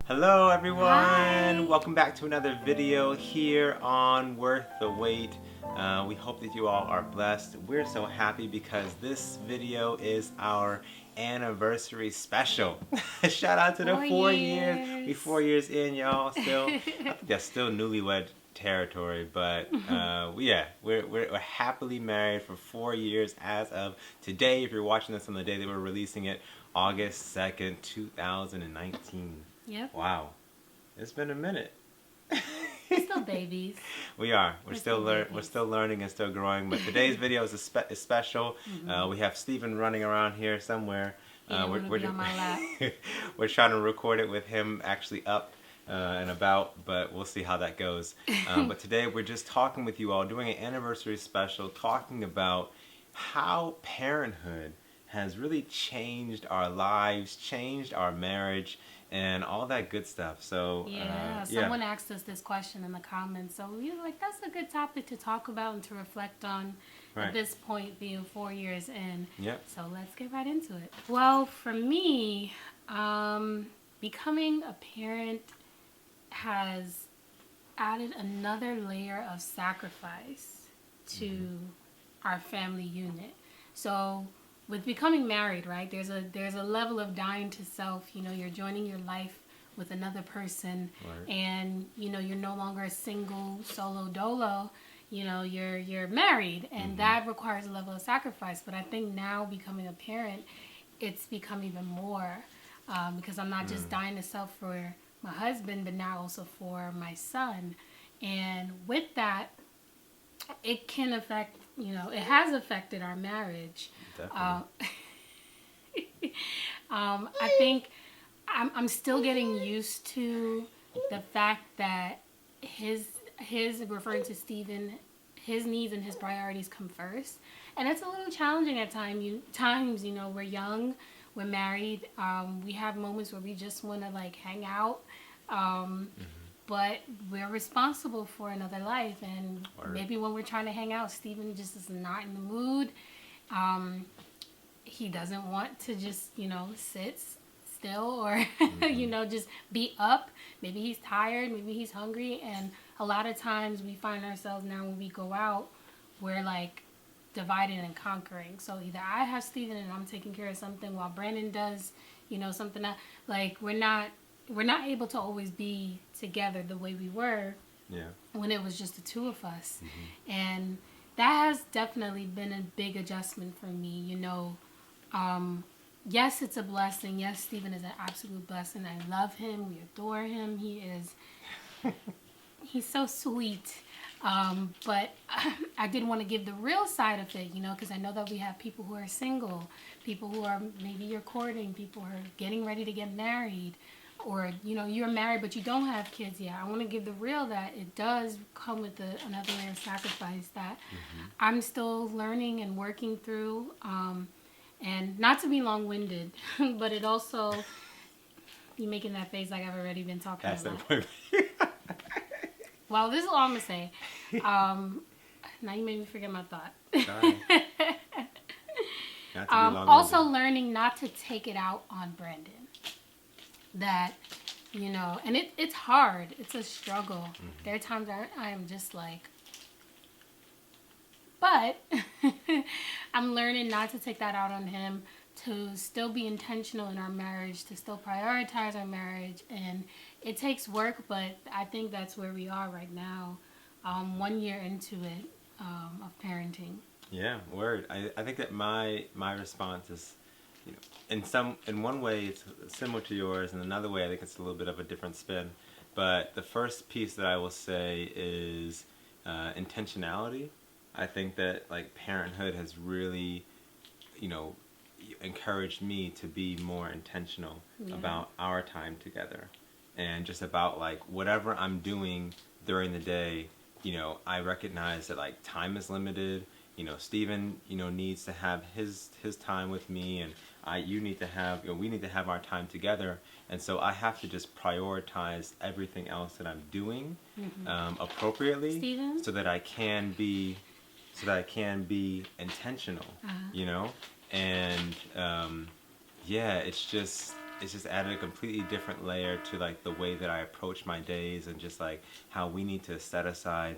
Hello everyone! Hi. Welcome back to another video here on Worth the Wait. We hope that you all are blessed. We're so happy because this video is our anniversary special. Shout out to the 4 years. We 4 years in, y'all. Still, I think that's still newlywed territory, but we're happily married for 4 years as of today. If you're watching this on the day that we're releasing it, August 2nd, 2019. Yep. Wow, it's been a minute. We're still babies. We are. We're still learning and still growing. But today's video is special. We have Stephen running around here somewhere. We're on my lap. We're trying to record it with him actually up and about, but we'll see how that goes. But today we're just talking with you all, doing an anniversary special, talking about how parenthood has really changed our lives, changed our marriage, and all that good stuff. So someone asked us this question in the comments, so we were like, that's a good topic to talk about and to reflect on at this point, being 4 years in. Yep. So let's get right into it. Well, for me, becoming a parent has added another layer of sacrifice to our family unit. So with becoming married, right, there's a level of dying to self. You know, you're joining your life with another person, and you know, you're no longer a single solo dolo. You know, you're married, and that requires a level of sacrifice. But I think now, becoming a parent, it's become even more, because I'm not just dying to self for my husband, but now also for my son. And with that, it can affect, you know, it has affected our marriage. I think I'm still getting used to the fact that his referring to Stephen, his needs and his priorities come first, and it's a little challenging at times. You know, we're young, we're married, we have moments where we just want to like hang out, but we're responsible for another life, and maybe when we're trying to hang out, Stephen just is not in the mood. He doesn't want to just, you know, sit still or, you know, just be up. Maybe he's tired, maybe he's hungry. And a lot of times we find ourselves now when we go out, we're like dividing and conquering. So either I have Stephen and I'm taking care of something while Brandon does, you know, something that, like, we're not able to always be together the way we were when it was just the two of us. And that has definitely been a big adjustment for me, you know. Yes, it's a blessing. Yes, Stephen is an absolute blessing. I love him. We adore him. He's so sweet. But I didn't want to give the real side of it, you know, because I know that we have people who are single, people who are maybe you're courting, people who are getting ready to get married, or, you know, you're married but you don't have kids yet. I want to give the real that it does come with another layer of sacrifice that I'm still learning and working through. And not to be long-winded, but it also, you making that face like I've already been talking about. Well, this is all I'm going to say. Now you made me forget my thought. Sorry. Also learning not to take it out on Brandon. That, you know, and it's hard. It's a struggle. There are times I am just like, but I'm learning not to take that out on him, to still be intentional in our marriage, to still prioritize our marriage. And it takes work, but I think that's where we are right now, 1 year into it, of parenting. Yeah, word. I think that my response is, you know, in one way it's similar to yours, and another way I think it's a little bit of a different spin. But the first piece that I will say is intentionality. I think that, like, parenthood has really, you know, encouraged me to be more intentional about our time together, and just about, like, whatever I'm doing during the day, you know, I recognize that, like, time is limited. You know, Stephen, you know, needs to have his time with me, and we need to have our time together. And so I have to just prioritize everything else that I'm doing appropriately, Stephen? so that I can be intentional, you know? And yeah, it's just, it's just added a completely different layer to like the way that I approach my days, and just like how we need to set aside,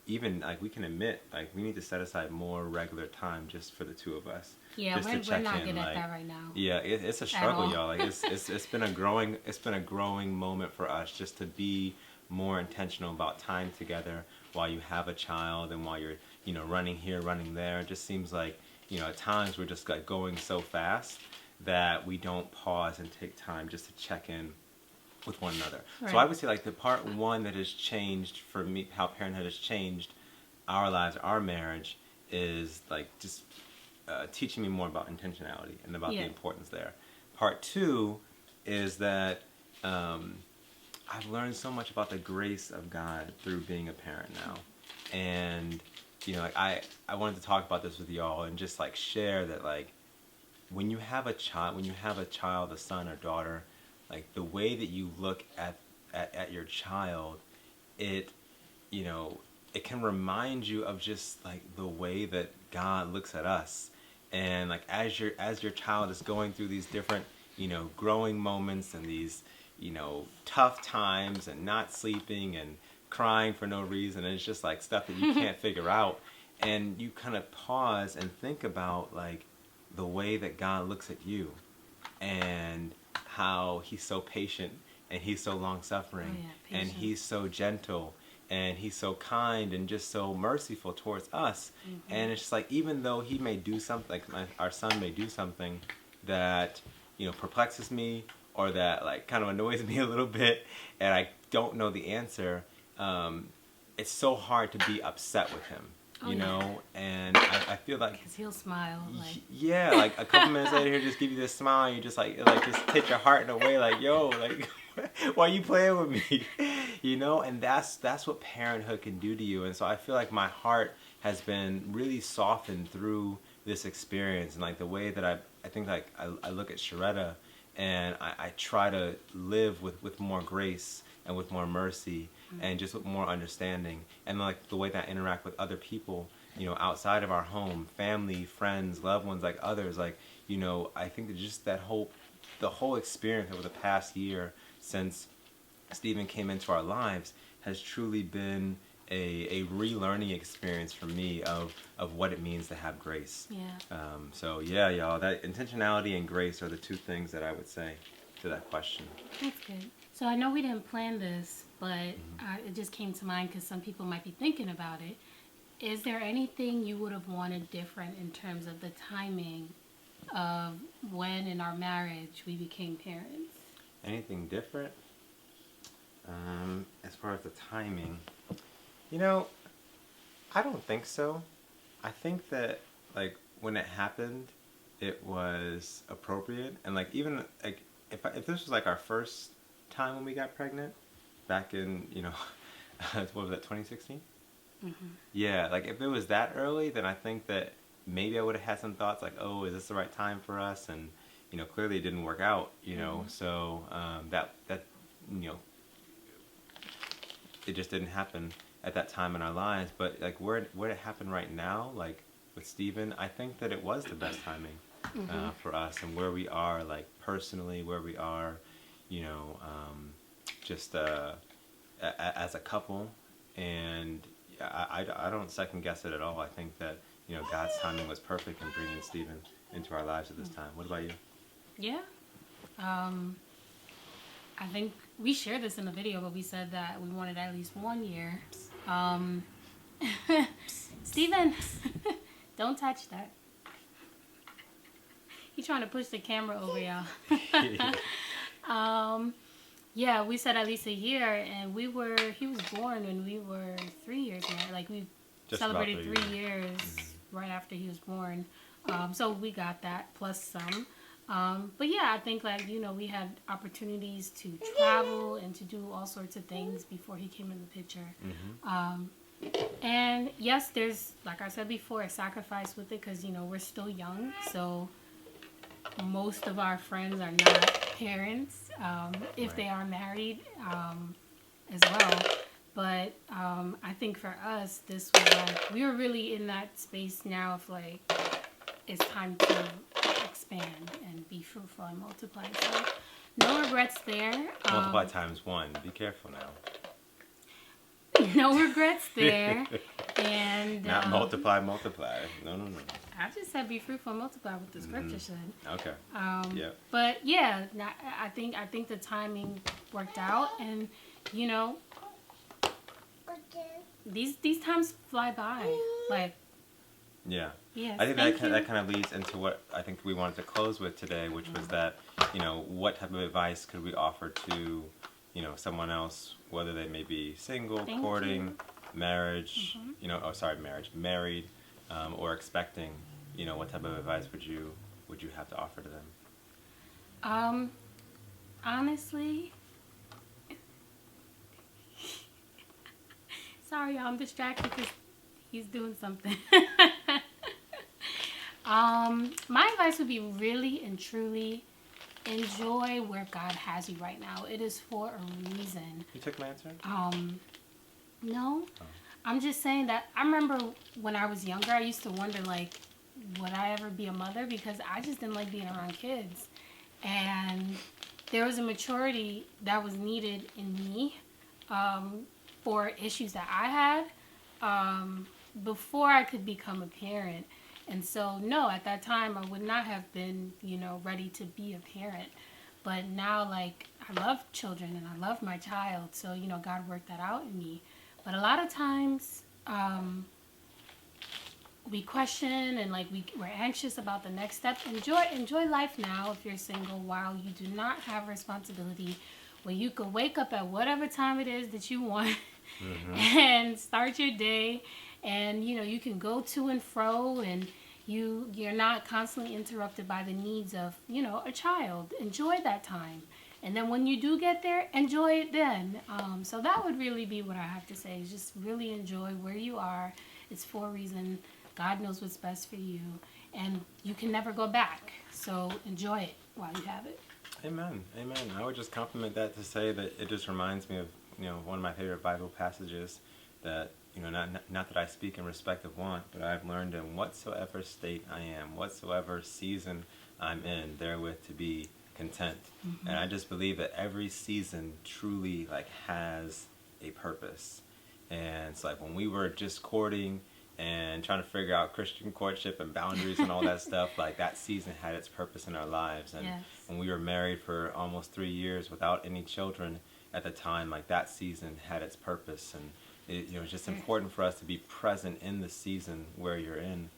even like we can admit, like we need to set aside more regular time just for the two of us. Yeah, just to we're check not in, good like, at that right now. Yeah, it's a struggle, y'all. Like it's been a growing moment for us just to be more intentional about time together while you have a child and while you're, you know, running here, running there. It just seems like, you know, at times we're just like going so fast that we don't pause and take time just to check in with one another. Right. So I would say like the part one that has changed for me, how parenthood has changed our lives, our marriage, is like just teaching me more about intentionality and about the importance there. Part two is that I've learned so much about the grace of God through being a parent now. And, you know, like I wanted to talk about this with y'all and just like share that, like, when you have a child, a son or daughter, like the way that you look at your child, it, you know, it can remind you of just like the way that God looks at us. And like as your child is going through these different, you know, growing moments and these, you know, tough times and not sleeping and crying for no reason, and it's just like stuff that you can't figure out, and you kind of pause and think about like the way that God looks at you and how he's so patient and he's so long-suffering, and he's so gentle and he's so kind and just so merciful towards us. And it's just like, even though he may do something, like our son may do something that, you know, perplexes me or that like kind of annoys me a little bit and I don't know the answer, it's so hard to be upset with him. You know, and I feel like, because he'll smile. Like. Yeah, like a couple minutes later, he'll just give you this smile. And you just like just take your heart in a way, like, yo, like, why are you playing with me? You know, and that's what parenthood can do to you. And so I feel like my heart has been really softened through this experience, and like the way that I think like I look at Sharetta, and I try to live with more grace and with more mercy and just with more understanding, and like the way that I interact with other people, you know, outside of our home, family, friends, loved ones, like others, like, you know, I think that just the whole experience over the past year since Stephen came into our lives has truly been a relearning experience for me of what it means to have grace. Yeah. So yeah, y'all, that intentionality and grace are the two things that I would say to that question. That's good. So I know we didn't plan this, but it just came to mind because some people might be thinking about it. Is there anything you would have wanted different in terms of the timing of when in our marriage we became parents? Anything different? As far as the timing, you know, I don't think so. I think that like when it happened, it was appropriate, and like even like if this was like our first time when we got pregnant back in, you know, what was that, 2016? Yeah, like if it was that early, then I think that maybe I would have had some thoughts like, oh, is this the right time for us? And, you know, clearly it didn't work out, you know, so that you know, it just didn't happen at that time in our lives. But like where it happened right now, like with Stephen, I think that it was the best timing for us, and where we are, like personally, where we are, you know, just as a couple. And I don't second guess it at all. I think that, you know, God's timing was perfect in bringing Stephen into our lives at this time. What about you? Yeah. I think we shared this in the video, but we said that we wanted at least 1 year. Stephen, don't touch that. He's trying to push the camera over, y'all. Yeah, we said at least a year, and he was born when we were 3 years married. Like we just celebrated 3 years right after he was born. So we got that plus some. But yeah, I think like, you know, we had opportunities to travel and to do all sorts of things before he came in the picture. And yes, there's, like I said before, a sacrifice with it because, you know, we're still young. So most of our friends are not parents, if they are married as well. But I think for us, this was like, we were really in that space now of like, it's time to expand and be fruitful and multiply. So no regrets there. Multiply times 1. Be careful now. No regrets there. And Not multiply. No. I just said be fruitful and multiply what the scripture said. Okay. Yeah. But yeah, I think the timing worked out, and you know, these times fly by. Like, yeah. Yes, I think that kind of leads into what I think we wanted to close with today, which was that, you know, what type of advice could we offer to, you know, someone else, whether they may be single, courting, marriage, you know, married, or expecting, you know, what type of advice would you have to offer to them? Honestly, sorry, y'all, I'm distracted because he's doing something. My advice would be really and truly enjoy where God has you right now. It is for a reason. You took my answer? No. Oh. I'm just saying that I remember when I was younger, I used to wonder, like, would I ever be a mother? Because I just didn't like being around kids. And there was a maturity that was needed in me for issues that I had before I could become a parent. And so, no, at that time, I would not have been, you know, ready to be a parent. But now, like, I love children and I love my child. So, you know, God worked that out in me. But a lot of times, we question and, like, we're anxious about the next step. Enjoy life now if you're single while you do not have responsibility. Where you could wake up at whatever time it is that you want and start your day. And, you know, you can go to and fro, and you're not constantly interrupted by the needs of, you know, a child. Enjoy that time. And then when you do get there, enjoy it then. So that would really be what I have to say, is just really enjoy where you are. It's for a reason. God knows what's best for you. And you can never go back. So enjoy it while you have it. Amen. Amen. I would just compliment that to say that it just reminds me of, you know, one of my favorite Bible passages that, you know, not that I speak in respect of want, but I've learned in whatsoever state I am, whatsoever season I'm in, therewith to be content. And I just believe that every season truly, like, has a purpose. And it's like when we were just courting and trying to figure out Christian courtship and boundaries and all that stuff, like, that season had its purpose in our lives. And when we were married for almost 3 years without any children at the time, like, that season had its purpose. And it, you know, it's just important for us to be present in the season where you're in.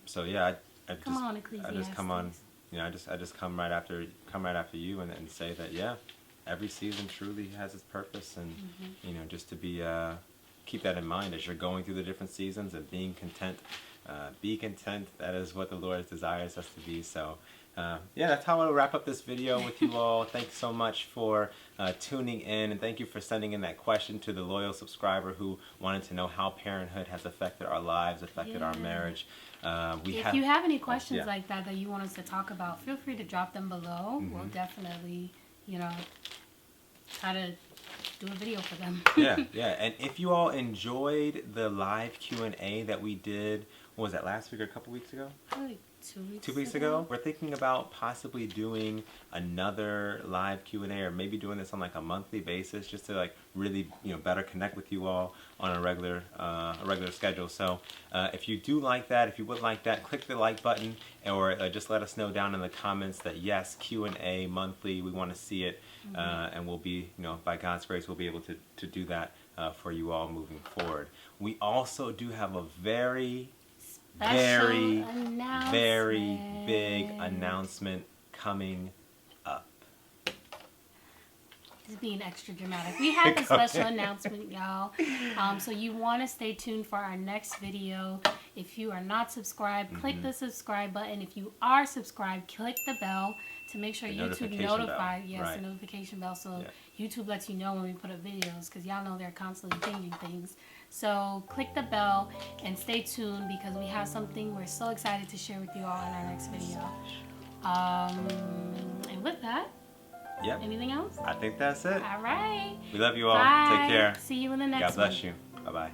So yeah, I just come on, you know, I just come right after you and say that, yeah, every season truly has its purpose, and you know, just to be keep that in mind as you're going through the different seasons and being content. Be content. That is what the Lord desires us to be. So yeah, that's how I'll wrap up this video with you all. Thanks so much for tuning in, and thank you for sending in that question to the loyal subscriber who wanted to know how parenthood has affected our lives, affected our marriage. If you have any questions like that you want us to talk about, feel free to drop them below. We'll definitely, you know, try to do a video for them. Yeah. And if you all enjoyed the live Q&A that we did, what was that, last week or a couple weeks ago? Probably 2 weeks ago. We're thinking about possibly doing another live Q&A, or maybe doing this on, like, a monthly basis, just to, like, really, you know, better connect with you all on a regular schedule. So if you do like that, if you would like that, click the like button, or just let us know down in the comments that yes, Q&A monthly, we want to see it, and we'll be, you know, by God's grace, we'll be able to do that for you all moving forward. We also do have a very big announcement coming up. Just being extra dramatic. We have a special announcement, y'all. So you want to stay tuned for our next video. If you are not subscribed, click the subscribe button. If you are subscribed, click the bell to make sure YouTube notifies. Yes, the notification bell, so YouTube lets you know when we put up videos, because y'all know they're constantly changing things. So click the bell and stay tuned, because we have something we're so excited to share with you all in our next video. And with that, anything else? I think that's it. All right. We love you all. Bye. Take care. See you in the next one. God bless you. Bye-bye.